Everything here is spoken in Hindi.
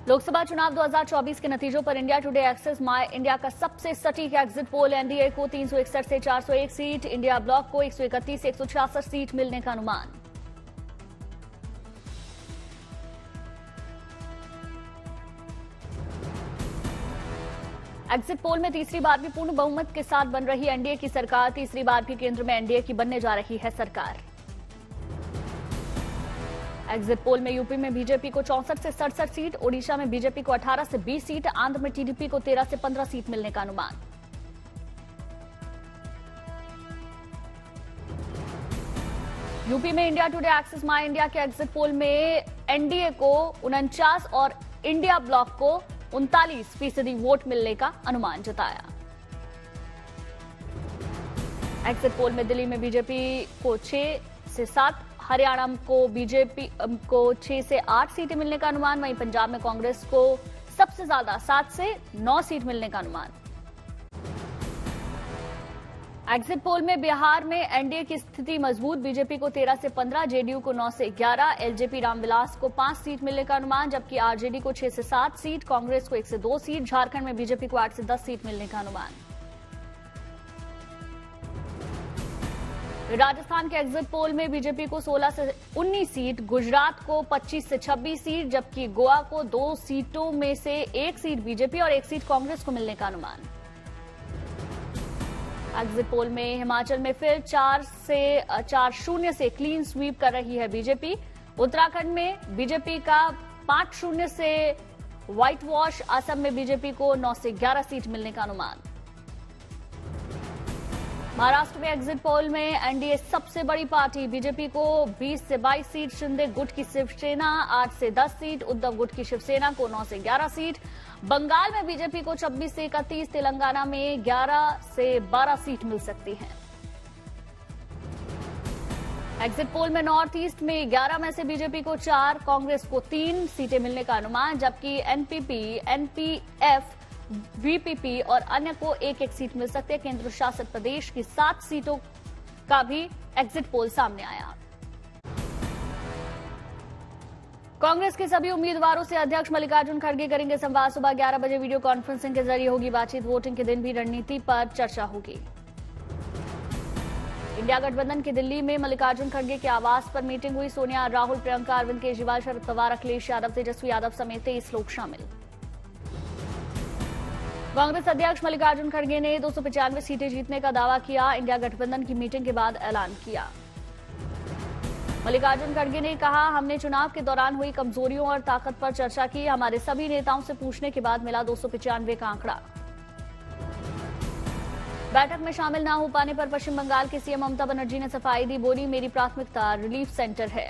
लोकसभा चुनाव 2024 के नतीजों पर India Today Axis My India का सबसे सटीक एग्जिट पोल एनडीए को 361 से 401 सीट, इंडिया ब्लॉक को 131 से 166 सीट मिलने का अनुमान। एग्जिट पोल में तीसरी बार भी पूर्ण बहुमत के साथ बन रही एनडीए की सरकार, तीसरी बार भी केंद्र में एनडीए की बनने जा रही है सरकार। एग्जिट पोल में यूपी में बीजेपी को 64 से 67 सीट, ओडिशा में बीजेपी को 18 से 20 सीट, आंध्र में टीडीपी को 13 से 15 सीट मिलने का अनुमान। यूपी में India Today Axis My India के एग्जिट पोल में एनडीए को 49 और इंडिया ब्लॉक को 39% वोट मिलने का अनुमान जताया। एग्जिट पोल में दिल्ली में बीजेपी को 6 से 7, हरियाणा को बीजेपी को 6 से 8 सीटें मिलने का अनुमान, वहीं पंजाब में कांग्रेस को सबसे ज्यादा 7 से 9 सीट मिलने का अनुमान। एग्जिट पोल में बिहार में एनडीए की स्थिति मजबूत, बीजेपी को 13 से 15, जेडीयू को 9 से 11, एलजेपी रामविलास को 5 सीट मिलने का अनुमान, जबकि आरजेडी को 6 से 7 सीट, कांग्रेस को 1 से 2 सीट, झारखंड में बीजेपी को 8 से 10 सीट मिलने का अनुमान। राजस्थान के एग्जिट पोल में बीजेपी को 16 से 19 सीट, गुजरात को 25 से 26 सीट, जबकि गोवा को 2 सीटों में से 1 सीट बीजेपी और 1 सीट कांग्रेस को मिलने का अनुमान। एग्जिट पोल में हिमाचल में फिर 4-0 से क्लीन स्वीप कर रही है बीजेपी, उत्तराखंड में बीजेपी का 5-0 से व्हाइट वॉश, असम में बीजेपी को 9 से 11 सीट मिलने का अनुमान। महाराष्ट्र में एग्जिट पोल में एनडीए सबसे बड़ी पार्टी, बीजेपी को 20 से 22 सीट, शिंदे गुट की शिवसेना 8 से 10 सीट, उद्धव गुट की शिवसेना को 9 से 11 सीट, बंगाल में बीजेपी को 26 से 31, तेलंगाना में 11 से 12 सीट मिल सकती हैं। एग्जिट पोल में नॉर्थ ईस्ट में 11 में से बीजेपी को 4, कांग्रेस को 3 सीटें मिलने का अनुमान, जबकि एनपीपी, एनपीएफ, वीपीपी और अन्य को 1-1 सीट मिल सकती है। केंद्र शासित प्रदेश की 7 सीटों का भी एग्जिट पोल सामने आया। कांग्रेस के सभी उम्मीदवारों से अध्यक्ष मल्लिकार्जुन खड़गे करेंगे संवाद, सुबह 11 बजे वीडियो कॉन्फ्रेंसिंग के जरिए होगी बातचीत, वोटिंग के दिन भी रणनीति पर चर्चा होगी। इंडिया गठबंधन की दिल्ली में मल्लिकार्जुन खड़गे के आवास पर मीटिंग हुई, सोनिया, राहुल, प्रियंका, अरविंद केजरीवाल, शरद पवार, अखिलेश यादव, तेजस्वी यादव समेत 23 लोग शामिल। कांग्रेस अध्यक्ष मल्लिकार्जुन खड़गे ने 295 सीटें जीतने का दावा किया, इंडिया गठबंधन की मीटिंग के बाद ऐलान किया। मल्लिकार्जुन खड़गे ने कहा, हमने चुनाव के दौरान हुई कमजोरियों और ताकत पर चर्चा की, हमारे सभी नेताओं से पूछने के बाद मिला 295 का आंकड़ा। बैठक में शामिल न हो पाने पर पश्चिम बंगाल की सीएम ममता बनर्जी ने सफाई दी, बोली मेरी प्राथमिकता रिलीफ सेंटर है।